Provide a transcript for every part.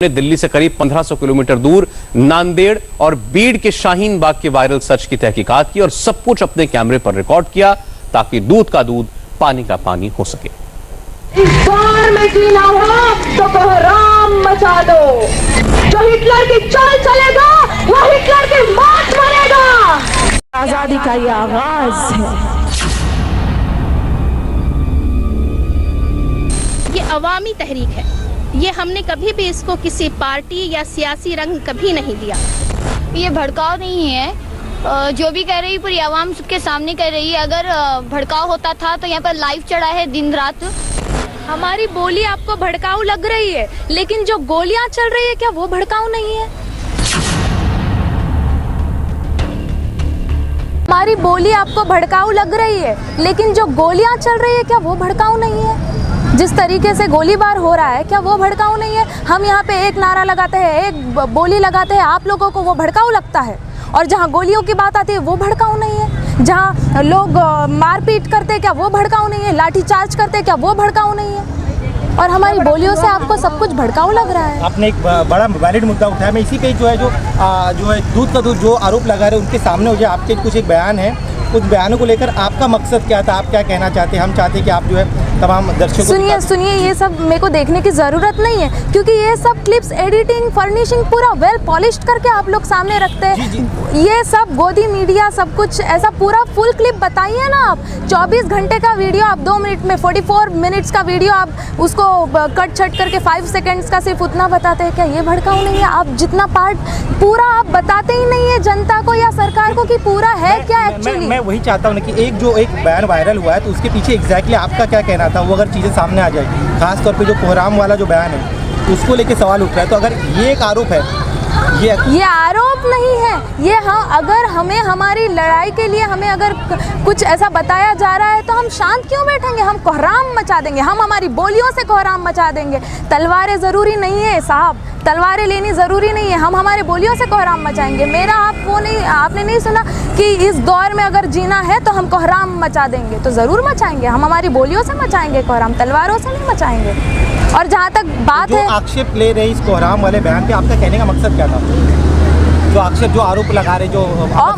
दिल्ली से करीब 1500 किलोमीटर दूर नांदेड़ और बीड़ के शाहीन बाग के वायरल सर्च की तहकीकात की और सब कुछ अपने कैमरे पर रिकॉर्ड किया ताकि दूध का दूध पानी का पानी हो सके। इस बार में जीना हो तो कोहराम मचा दो। जो हिटलर की चाल चलेगा वो हिटलर की मौत मरेगा। आजादी का ये आगाज है। ये अवामी तहरीक है। ये हमने कभी भी इसको किसी पार्टी या सियासी रंग कभी नहीं दिया। ये भड़काव नहीं है, जो भी कह रही पूरी आवाम सबके सामने कह रही है। अगर भड़काव होता था तो यहाँ पर लाइव चढ़ा है दिन रात। हमारी बोली आपको भड़काऊ लग रही है, लेकिन जो गोलियां चल रही है क्या वो भड़काऊ नहीं है? हमारी बोली आपको भड़काऊ लग रही है, लेकिन जो गोलियां चल रही है क्या वो भड़काऊ नहीं है? जिस तरीके से गोलीबार हो रहा है क्या वो भड़काऊ नहीं है? हम यहाँ पे एक नारा लगाते हैं, एक बोली लगाते हैं, आप लोगों को वो भड़काऊ लगता है। और जहाँ गोलियों की बात आती है वो भड़काऊ नहीं है। जहाँ लोग मारपीट करते हैं क्या वो भड़काऊ नहीं है? लाठीचार्ज करते हैं क्या वो भड़काऊ नहीं है? और हमारी बोलियों से आपको सब कुछ भड़काऊ लग रहा है। आपने एक बड़ा वैलिड मुद्दा उठाया। मैं इसी पे जो है दूध का दूध जो आरोप लगा रहे हैं उनके सामने हो जाए, आपके कुछ एक बयान है, उस बयानों को लेकर आपका मकसद क्या था? आप क्या कहना चाहते हैं? हम चाहते हैं कि आप जो है तमाम दर्शकों सुनिए ये सब मेरे को देखने की ज़रूरत नहीं है, क्योंकि ये सब क्लिप्स एडिटिंग फर्निशिंग पूरा वेल पॉलिश्ड करके आप लोग सामने रखते हैं। ये सब गोदी मीडिया सब कुछ ऐसा पूरा फुल क्लिप बताइए ना। आप 24 घंटे का वीडियो आप 2 मिनट में 44 मिनट्स का वीडियो आप उसको कट छट करके 5 सेकेंड्स का सिर्फ उतना बताते हैं क्या ये भड़काऊ नहीं है? आप जितना पार्ट पूरा आप बताते ही नहीं है जनता को या सरकार को कि पूरा है क्या एक्चुअली। मैं वही चाहता हूँ कि एक बयान वायरल हुआ है तो उसके पीछे एग्जैक्टली आपका क्या कहना था, वो अगर चीज़ें सामने आ जाए। खास तौर पे जो कोहराम वाला जो बयान है उसको लेके सवाल उठ रहा है। तो अगर ये एक आरोप है, ये आरोप नहीं है, ये अगर हमें हमारी लड़ाई के लिए हमें अगर कुछ ऐसा बताया जा रहा है तो हम शांत क्यों बैठेंगे? हम कोहराम मचा देंगे, हम हमारी बोलियों से कोहराम मचा देंगे। तलवारें ज़रूरी नहीं है साहब, तलवारें लेनी ज़रूरी नहीं है, हम हमारे बोलियों से कोहराम मचाएंगे। मेरा आपने नहीं सुना कि इस दौर में अगर जीना है तो हम कोहराम मचा देंगे, तो ज़रूर मचाएंगे। हम हमारी बोलियों से मचाएंगे कोहराम, तलवारों से नहीं मचाएंगे। और जहाँ तक बात है आक्षेप ले रहे इस कोहराम वाले बयान पे, आपका कहने का मकसद क्या था? जो आक्षेप जो आरोप लगा रहे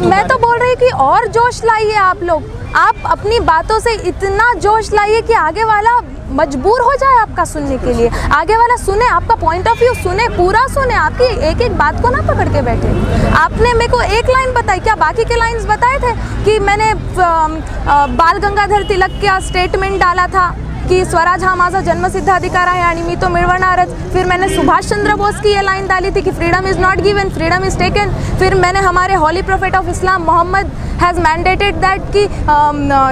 मैं तो बोल रही कि और जोश लाइए आप लोग। आप अपनी बातों से इतना जोश लाइए कि आगे वाला मजबूर हो जाए आपका सुनने के लिए। आगे वाला सुने, आपका पॉइंट ऑफ व्यू सुने, पूरा सुने, आपकी एक एक बात को ना पकड़ के बैठे। आपने मेरे को एक लाइन बताई, क्या बाकी के लाइंस बताए थे? कि मैंने बाल गंगाधर तिलक का स्टेटमेंट डाला था कि स्वराज हा माझा जन्मसिद्ध अधिकार आहे आणि मी तो मिळवणारच। फिर मैंने सुभाष चंद्र बोस की ये लाइन डाली थी कि freedom is not given, freedom is taken. फिर मैंने हमारे holy prophet of Islam Mohammad has mandated that कि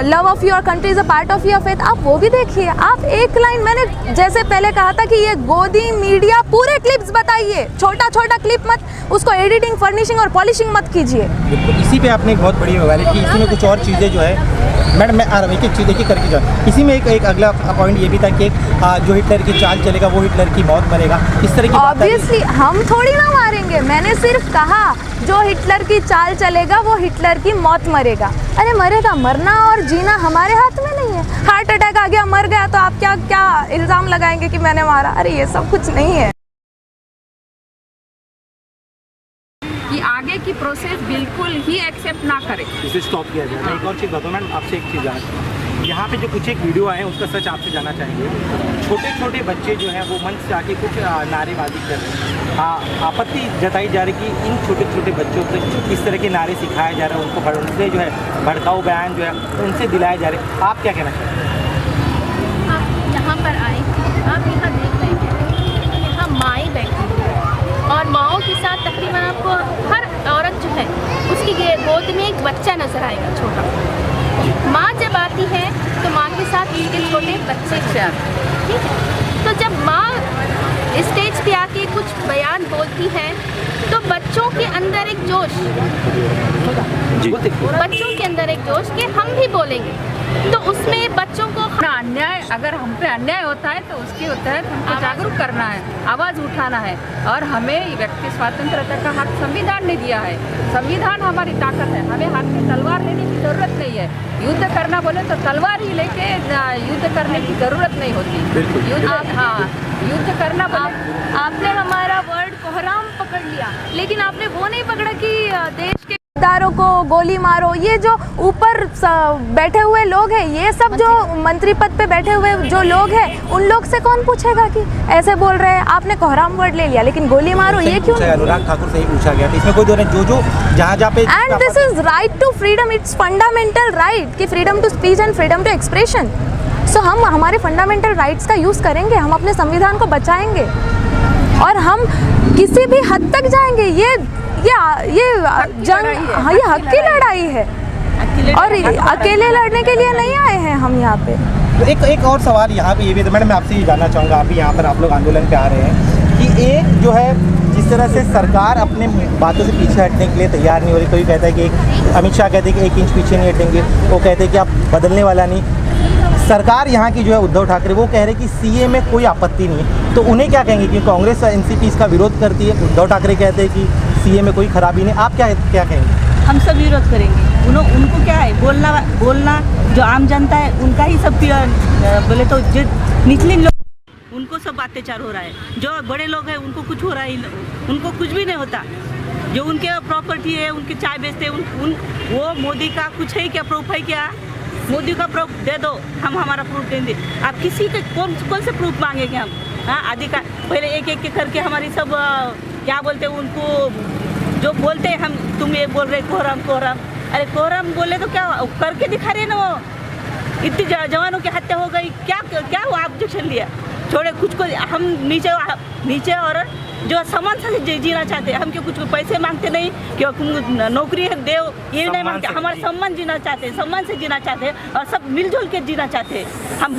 love of your country is a part of your faith. आप वो भी देखिए। आप एक लाइन, मैंने जैसे पहले कहा था कि ये गोदी मीडिया पूरे क्लिप्स बताइए, छोटा छोटा क्लिप मत, उसको एडिटिंग फर्निशिंग और पॉलिशिंग मत कीजिए। इसी पे आपने एक बहुत बड़ी वैलिड की। इसी में कुछ और चीज़ें जो है मैडम, मैं एक चीज़ देखिए करके जाऊँ। इसी में एक अगला पॉइंट ये भी था कि जो हिटलर की चाल चलेगा वो हिटलर की मौत मरेगा, इस तरह की ऑब्वियसली हम थोड़ी ना मारेंगे। मैंने सिर्फ कहा जो हिटलर की चाल चलेगा वो हिटलर की मौत मरेगा। अरे मरेगा, मरना और जीना हमारे हाथ में नहीं है। हार्ट अटैक आ गया, मर गया, तो आप क्या इल्ज़ाम लगाएंगे कि मैंने मारा? अरे ये सब कुछ नहीं है। कि आगे की प्रोसेस बिल्कुल ही एक्सेप्ट ना करें, इसे स्टॉप किया जाए। मैं एक और चीज़ बताऊँ मैडम, आपसे एक चीज़ जानना चाहूँ। यहाँ पे जो कुछ एक वीडियो आए हैं उसका सच आपसे जानना चाहेंगे। छोटे छोटे बच्चे जो हैं वो मंच से आके कुछ नारेबाजी कर रहे हैं। आपत्ति जताई जा रही कि इन छोटे छोटे बच्चों को इस तरह के नारे सिखाए जा रहे हैं, उनको उनसे जो है भड़काऊ बयान जो है उनसे दिलाए जा रहे हैं। आप क्या कहना चाहते हैं? आप यहाँ पर आए, आप यहाँ देख रहे हैं, यहाँ माएँ बैठी और माओं के साथ तकरीबन आपको हर औरत जो है उसकी गोद में एक बच्चा नजर आएगा छोटा। माँ जब आती है तो माँ के साथ उसके छोटे बच्चे आते हैं, ठीक है? तो जब माँ स्टेज पे आके कुछ बयान बोलती है तो बच्चों के अंदर एक जोश, बच्चों के अंदर एक जोश कि हम भी बोलेंगे, तो उसमें बच्चों को अन्याय, अगर हम पे अन्याय होता है तो उसके तहत हमको जागरूक करना है, आवाज़ उठाना है। और हमें व्यक्ति स्वतंत्रता का हक संविधान ने दिया है। संविधान हमारी ताकत है, हमें हाथ में तलवार लेने की ज़रूरत नहीं है। युद्ध करना बोले तो तलवार ही लेके युद्ध करने की ज़रूरत नहीं होती। युद्ध, हाँ, युद्ध करना आपने हमारा वर्ड कोहराम पकड़ लिया, लेकिन आपने वो नहीं पकड़ा कि देश के गद्दारों को गोली मारो। ये जो ऊपर बैठे हुए लोग हैं, ये सब जो मंत्री पद पे बैठे हुए जो लोग हैं, उन लोग से कौन पूछेगा कि ऐसे बोल रहे हैं? आपने कोहराम वर्ड ले लिया, लेकिन गोली मारो ये क्यों? अनुराग ठाकुर से ही पूछा गया था, इसमें कोई दो नहीं, जो जहाँ पे and this is right to freedom, it's fundamental right कि freedom to speech and freedom to expression. So हम हमारे फंडामेंटल राइट्स का यूज़ करेंगे, हम अपने संविधान को बचाएंगे और हम किसी भी हद तक जाएंगे। ये जंग, हाँ, ये हक की लड़ाई है और अकेले लड़ने के लिए नहीं आए हैं हम यहाँ पे। तो एक और सवाल यहाँ पे ये भी, तो मैडम मैं आपसे ये जानना चाहूँगा, आप भी यहाँ पर आप लोग आंदोलन पे आ रहे हैं कि एक जो है जिस तरह से सरकार अपने बातों से पीछे हटने के लिए तैयार नहीं हो रही, कोई कहता है कि अमित शाह कहते हैं कि 1 इंच पीछे नहीं हटेंगे, वो कहते हैं कि आप बदलने वाला नहीं। सरकार यहाँ की जो है उद्धव ठाकरे वो कह रहे कि सीए में कोई आपत्ति नहीं है, तो उन्हें क्या कहेंगे? क्योंकि कांग्रेस एनसीपी इसका विरोध करती है, उद्धव ठाकरे कहते हैं कि सीए में कोई खराबी नहीं, आप क्या कहेंगे? हम सब विरोध करेंगे। उनको क्या है, बोलना जो आम जनता है उनका ही सब बोले तो जो निचले लोग उनको सब अत्याचार हो रहा है, जो बड़े लोग हैं उनको कुछ हो रहा है, उनको कुछ भी नहीं होता। जो उनके प्रॉपर्टी है, उनके चाय बेचते हैं, वो मोदी का कुछ है क्या, प्रूफ है क्या? मोदी का प्रूफ दे दो, हम हमारा प्रूफ देंगे। आप किसी के कौन से प्रूफ मांगेंगे हम? हाँ, अधिकार पहले एक एक करके हमारी सब क्या बोलते हैं उनको, जो बोलते हैं हम, तुम ये बोल रहे कोहराम, अरे कोहराम बोले तो क्या करके दिखा रहे ना, वो इतनी जवानों की हत्या हो गई, क्या वो ऑब्जेक्शन लिया? छोड़े कुछ को, हम नीचे और जो सम्मान से जीना चाहते हैं, हम क्यों कुछ पैसे मांगते नहीं, क्यों नौकरी है देव, ये नहीं मांगते, हमारा सम्मान जीना चाहते हैं, सम्मान से जीना चाहते हैं और सब मिलजुल के जीना चाहते हैं। हम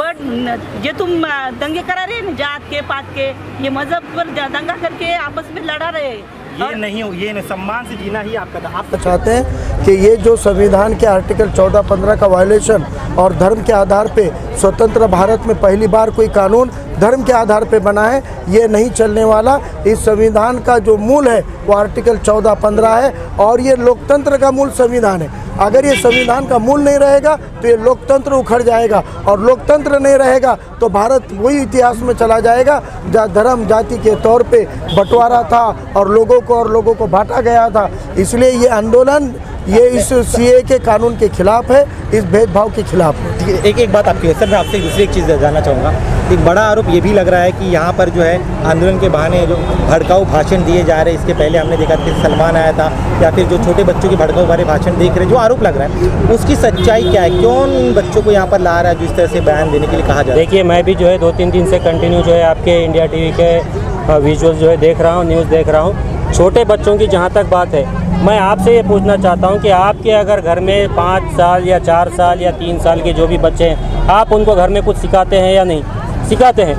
जो तुम दंगे करा रहे हैं जात के पात के, ये मजहब पर दंगा करके आपस में लड़ा रहे हैं, ये नहीं सम्मान से जीना ही आपका। आप चाहते हैं कि ये जो संविधान के आर्टिकल 14-15 का वायलेशन और धर्म के आधार पे स्वतंत्र भारत में पहली बार कोई कानून धर्म के आधार पे बना है, ये नहीं चलने वाला। इस संविधान का जो मूल है वो आर्टिकल 14-15 है और ये लोकतंत्र का मूल संविधान है। अगर ये संविधान का मूल नहीं रहेगा तो ये लोकतंत्र उखड़ जाएगा और लोकतंत्र नहीं रहेगा तो भारत वही इतिहास में चला जाएगा जहाँ धर्म जाति के तौर पे बंटवारा था और लोगों को बांटा गया था। इसलिए ये आंदोलन ये इस सीए के कानून के खिलाफ है, इस भेदभाव के खिलाफ है। एक बात आपकी सर, मैं आपसे दूसरी एक चीज़ जानना चाहूँगा। एक बड़ा आरोप ये भी लग रहा है कि यहाँ पर जो है आंदोलन के बहाने जो भड़काऊ भाषण दिए जा रहे हैं, इसके पहले हमने देखा कि सलमान आया था, या फिर जो छोटे बच्चों के भड़काऊ बारे भाषण देख रहे हैं, जो आरोप लग रहा है उसकी सच्चाई क्या है? कौन इन बच्चों को यहाँ पर ला रहा है जिस तरह से बयान देने के लिए कहा जा रहा है? देखिए, मैं भी जो है 2-3 दिन से कंटिन्यू जो है आपके इंडिया टीवी के विजुअल जो है देख रहा हूँ, न्यूज़ देख रहा हूँ। छोटे बच्चों की जहाँ तक बात है, मैं आपसे ये पूछना चाहता हूँ कि आपके अगर घर में 5 साल या 4 साल या 3 साल के जो भी बच्चे हैं, आप उनको घर में कुछ सिखाते हैं या नहीं सिखाते हैं?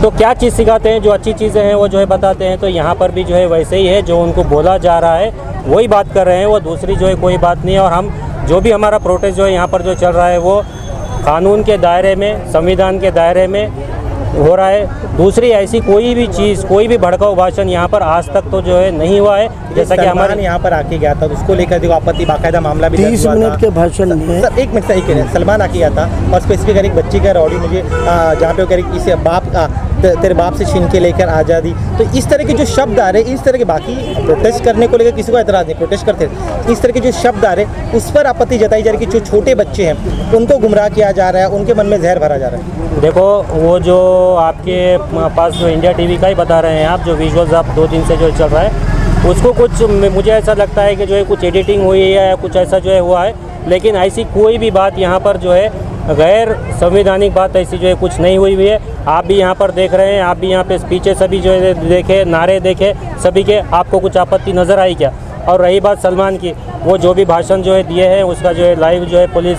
तो क्या चीज़ सिखाते हैं? जो अच्छी चीज़ें हैं वो जो है बताते हैं। तो यहाँ पर भी जो है वैसे ही है, जो उनको बोला जा रहा है वही बात कर रहे हैं, वो दूसरी जो है कोई बात नहीं है। और हम जो भी हमारा प्रोटेस्ट जो है यहाँ पर जो चल रहा है वो कानून के दायरे में, संविधान के दायरे में हो रहा है। दूसरी ऐसी कोई भी चीज़, कोई भी भड़काऊ भाषण यहाँ पर आज तक तो जो है नहीं हुआ है। जैसा कि हमारे यहाँ पर आके गया था, उसको लेकर जो आपत्ति बाकायदा मामला भी 30 मिनट के भाषण में सर, एक मिनट सही कह रहे हैं, सलमान आके गया था और स्पेसिफिक एक बच्ची का ऑडियो मुझे जहाँ पे वो कह रही इसे बाप का तेरे बाप से छीन के लेकर आज़ादी, तो इस तरह के जो शब्द आ रहे, इस तरह के, बाकी प्रोटेस्ट करने को लेकर किसी को एतराज़ नहीं, प्रोटेस्ट करते, इस तरह के जो शब्द आ रहे उस पर आपत्ति जताई जा रही है कि जो छोटे बच्चे हैं उनको गुमराह किया जा रहा है, उनके मन में जहर भरा जा रहा है। देखो, वो जो आपके पास जो इंडिया टीवी का ही बता रहे हैं आप, जो विजुअल्स आप 2 दिन से जो चल रहा है, उसको कुछ मुझे ऐसा लगता है कि जो है कुछ एडिटिंग हुई है या कुछ ऐसा जो है हुआ है, लेकिन ऐसी कोई भी बात यहाँ पर जो है गैर संवैधानिक बात ऐसी जो है कुछ नहीं हुई है। आप भी यहाँ पर देख रहे हैं, आप भी यहाँ पे पीछे सभी जो है देखे, नारे देखे सभी के, आपको कुछ आपत्ति नज़र आई क्या? और रही बात सलमान की, वो जो भी भाषण जो है दिए हैं उसका जो है लाइव जो है पुलिस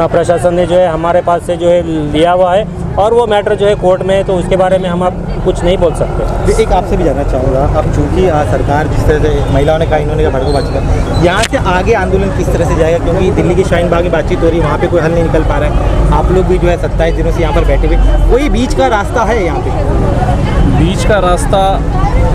प्रशासन ने जो है हमारे पास से जो है लिया हुआ है और वो मैटर जो है कोर्ट में है, तो उसके बारे में हम आप कुछ नहीं बोल सकते। एक आपसे भी जानना चाहूँगा, अब चूँकि सरकार जिस तरह से महिलाओं ने कहा, इन्होंने कहा भड़काऊ भाषण, यहाँ से आगे आंदोलन किस तरह से जाएगा? क्योंकि दिल्ली के शाहीन बाग में बातचीत हो रही है, वहाँ पे कोई हल नहीं निकल पा रहा है। आप लोग भी जो है 27 दिनों से यहाँ पर बैठे हुए, कोई बीच का रास्ता है यहाँ पे? बीच का रास्ता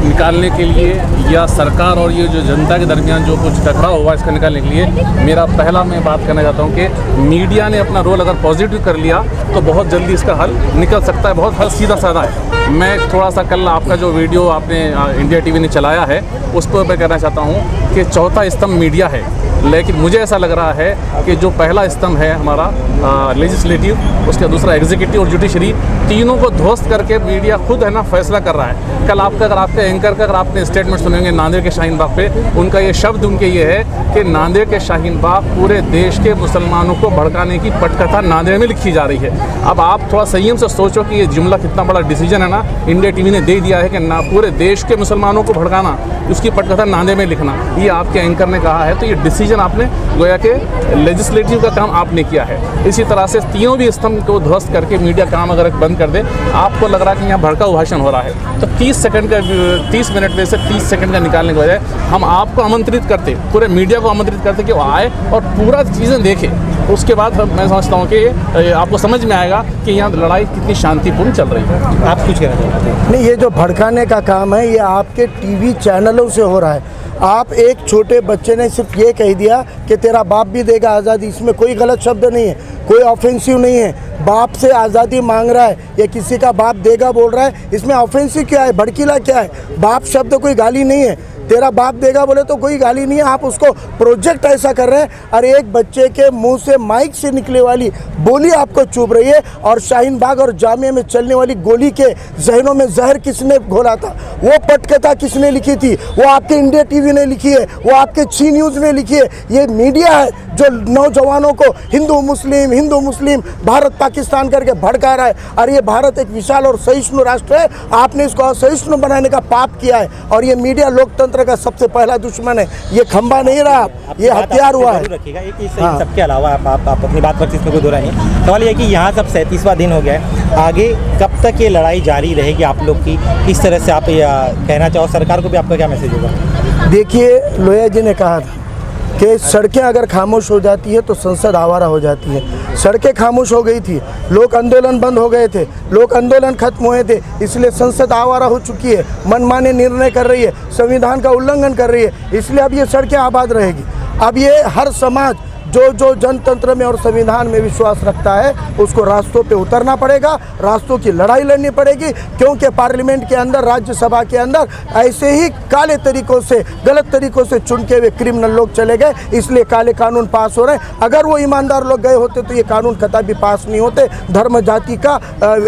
निकालने के लिए या सरकार और ये जो जनता के दरमियान जो कुछ टकराव हुआ इसका निकालने के लिए मेरा पहला मैं बात करना चाहता हूँ कि मीडिया ने अपना रोल अगर पॉजिटिव कर लिया तो बहुत जल्दी इसका हल निकल सकता है। बहुत हल सीधा साधा है। मैं थोड़ा सा कल आपका जो वीडियो आपने इंडिया टीवी ने चलाया है उस पर मैं कहना चाहता हूँ कि चौथा स्तंभ मीडिया है, लेकिन मुझे ऐसा लग रहा है कि जो पहला स्तंभ है हमारा लेजिस्लेटिव, उसका दूसरा एग्जीक्यूटिव और जुडिशरी, तीनों को ध्वस्त करके मीडिया खुद है ना फैसला कर रहा है। कल आपका अगर आपके एंकर का अगर आपने स्टेटमेंट सुनेंगे नांदेड़ के शाहीन बाग पे, उनका ये शब्द उनके ये है कि नांदेड़ के शाहीन बाग पूरे देश के मुसलमानों को भड़काने की पटकथा नांदेड़ में लिखी जा रही है। अब आप थोड़ा संयम से सोचो कि ये जुमला कितना बड़ा डिसीजन है ना इंडिया टीवी ने दे दिया है कि ना पूरे देश के मुसलमानों को भड़काना, उसकी पटकथा नांदेड़ में लिखना, ये आपके एंकर ने कहा है। तो ये डिसीजन आपने गोया के लेजिस्लेटिव का काम आपने किया है। इसी तरह से तीनों भी स्तंभ को ध्वस्त करके मीडिया काम अगर बंद कर दे, आपको लग रहा है कि यहाँ भड़काऊ भाषण हो रहा है, तो 30 मिनट में से 30 सेकंड का निकालने के बजाय हम आपको आमंत्रित करते, पूरे मीडिया को आमंत्रित करते कि वो आए और पूरा चीज़ें देखें। उसके बाद मैं समझता हूँ कि आपको समझ में आएगा कि यहाँ लड़ाई कितनी शांतिपूर्ण चल रही है। आप कुछ कहना चाहते हैं? नहीं, ये जो भड़काने का काम है ये आपके टीवी चैनलों से हो रहा है। आप एक छोटे बच्चे ने सिर्फ ये कह दिया कि तेरा बाप भी देगा आज़ादी, इसमें कोई गलत शब्द नहीं है, कोई ऑफेंसिव नहीं है। बाप से आज़ादी मांग रहा है या किसी का बाप देगा बोल रहा है, इसमें ऑफेंसिव क्या है, भड़कीला क्या है? बाप शब्द कोई गाली नहीं है, तेरा बाप देगा बोले तो कोई गाली नहीं है। आप उसको प्रोजेक्ट ऐसा कर रहे हैं। अरे एक बच्चे के मुंह से माइक से निकले वाली बोली आपको चुभ रही है, और शाहीन बाग और जामिया में चलने वाली गोली के जहनों में जहर किसने घोला था? वो पटकथा किसने लिखी थी? वो आपके इंडिया टीवी ने लिखी है, वो आपके ची न्यूज़ ने लिखी है। ये मीडिया है जो नौजवानों को हिंदू मुस्लिम भारत पाकिस्तान करके भड़का रहा है। अरे ये भारत एक विशाल और सहिष्णु राष्ट्र है, आपने इसको असहिष्णु बनाने का पाप किया है। और ये मीडिया लोकतंत्र का सबसे पहला दुश्मन है। ये खंबा नहीं रहा, ये हथियार हुआ है। रखिएगा सबके अलावा आप अपनी बात पर इसमें कोई दो राय नहीं। सवाल ये कि यहाँ सब 37वां दिन हो गया है, आगे कब तक ये लड़ाई जारी रहेगी आप लोग की? किस तरह से आप कहना चाहो, सरकार को भी आपका क्या मैसेज होगा? देखिए, लोहिया जी ने कहा था कि सड़कें अगर खामोश हो जाती है तो संसद आवारा हो जाती है। सड़कें खामोश हो गई थी, लोक आंदोलन बंद हो गए थे, लोक आंदोलन खत्म हुए थे, इसलिए संसद आवारा हो चुकी है, मनमाने निर्णय कर रही है, संविधान का उल्लंघन कर रही है, इसलिए अब ये सड़कें आबाद रहेगी। अब ये हर समाज जो जनतंत्र में और संविधान में विश्वास रखता है उसको रास्तों पे उतरना पड़ेगा, रास्तों की लड़ाई लड़नी पड़ेगी, क्योंकि पार्लियामेंट के अंदर, राज्यसभा के अंदर ऐसे ही काले तरीकों से, गलत तरीकों से चुनके हुए क्रिमिनल लोग चले गए, इसलिए काले कानून पास हो रहे हैं। अगर वो ईमानदार लोग गए होते तो ये कानून कतई पास नहीं होते। धर्म जाति का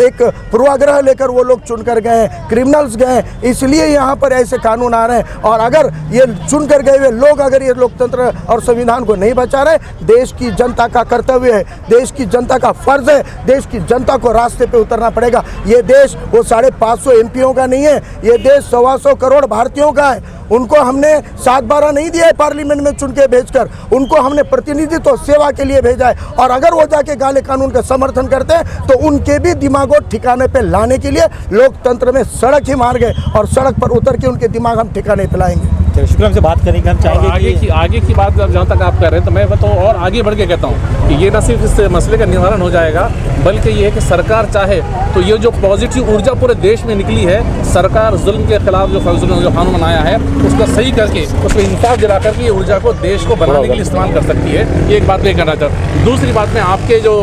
एक पूर्वाग्रह लेकर वो लोग चुनकर गए हैं, क्रिमिनल्स गए हैं, इसलिए यहाँ पर ऐसे कानून आ रहे हैं। और अगर ये चुनकर गए हुए लोग अगर ये लोकतंत्र और संविधान को नहीं बचा रहे, देश की जनता का कर्तव्य है, देश की जनता का फर्ज है, देश की जनता को रास्ते पे उतरना पड़ेगा। ये देश वो 550 एमपीओं का नहीं है, ये देश 125 करोड़ भारतीयों का है। उनको हमने 7/12 नहीं दिया है पार्लियामेंट में चुन के भेजकर, उनको हमने प्रतिनिधित्व सेवा के लिए भेजा है। और अगर वो जाके काले कानून का समर्थन करते हैं तो उनके भी दिमागों ठिकाने पे लाने के लिए लोकतंत्र में सड़क ही मार गए, और सड़क पर उतर के उनके दिमाग हम ठिकाने पे लाएंगे। शुक्र, हमसे बात करेंगे, हम चाहेंगे आगे की बात जहाँ तक आप कर रहे हैं, तो मैं तो और आगे बढ़ के कहता हूँ कि ये न सिर्फ इस मसले का निवारण हो जाएगा, बल्कि ये है कि सरकार चाहे तो ये जो पॉजिटिव ऊर्जा पूरे देश में निकली है, सरकार जुल्म के खिलाफ जो कानून बनाया है उसका सही करके, उसको इंसाफ दिला करके ये ऊर्जा को देश को बनाने के लिए इस्तेमाल कर सकती है। ये एक बात मैं कहना चाहता हूँ। दूसरी बात मैं आपके जो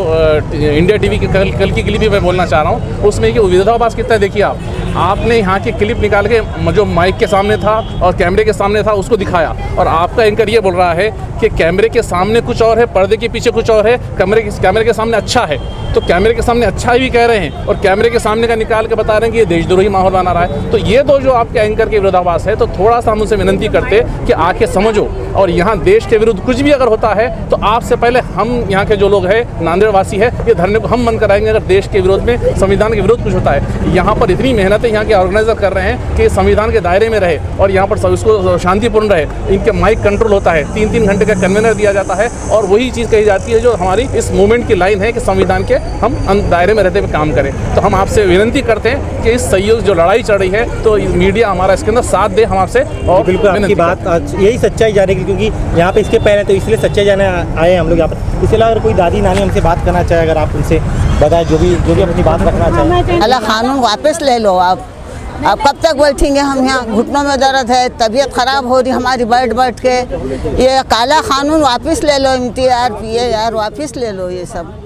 इंडिया टीवी की कल की क्लिप भी मैं बोलना चाह रहा हूँ, उसमें कि विरोधाभास कितना है। देखिए आपने यहाँ की क्लिप निकाल के जो माइक के सामने था और कैमरे के सामने था उसको दिखाया, और आपका एंकर ये बोल रहा है कि कैमरे के सामने कुछ और है, पर्दे के पीछे कुछ और है, कैमरे के सामने अच्छा है। तो कैमरे के सामने अच्छा भी कह रहे हैं और कैमरे के सामने का निकाल के बता रहे हैं कि ये देशद्रोही माहौल बना रहा है। तो ये दो जो आपके एंकर के विरोधाभास है, तो थोड़ा सा हम उनसे विनती करते कि आके समझो, और यहाँ देश के विरुद्ध कुछ भी अगर होता है तो आपसे पहले हम यहाँ के जो लोग हैं, नांदेड़ वासी है, ये धरने को हम बंद कराएंगे अगर देश के विरोध में, संविधान के विरोध कुछ होता है। यहाँ पर इतनी मेहनतें यहाँ के ऑर्गेनाइजर कर रहे हैं कि संविधान के दायरे में रहे और यहाँ पर उसको शांतिपूर्ण रहे। इनके माइक कंट्रोल होता है, 3-3 घंटे का कन्वेनर दिया जाता है, और वही चीज़ कही जाती है जो हमारी इस मूवमेंट की लाइन है कि संविधान के हम दायरे में रहते हुए काम करें। तो हम आपसे विनती करते हैं कि इस सहयोग जो लड़ाई चल रही है तो मीडिया हमारा इसके अंदर साथ दे, हम आपसे। और बिल्कुल आपकी बात यही सच्चाई जाने की, क्योंकि यहाँ पे इसके पहले तो इसलिए सच्चाई जाने आए हम लोग यहाँ पर। इसके अलावा अगर कोई दादी नानी हमसे बात करना चाहे, अगर आप उनसे बताएं, जो भी अपनी बात रखना चाहें। अल्लाह कानून वापस ले लो आप, अब कब तक बैठेंगे हम यहाँ? घुटनों में दर्द है, तबीयत ख़राब हो रही हमारी बैठ बैठ के। ये काला कानून वापस ले लो, MTR, PAR वापस ले लो ये सब।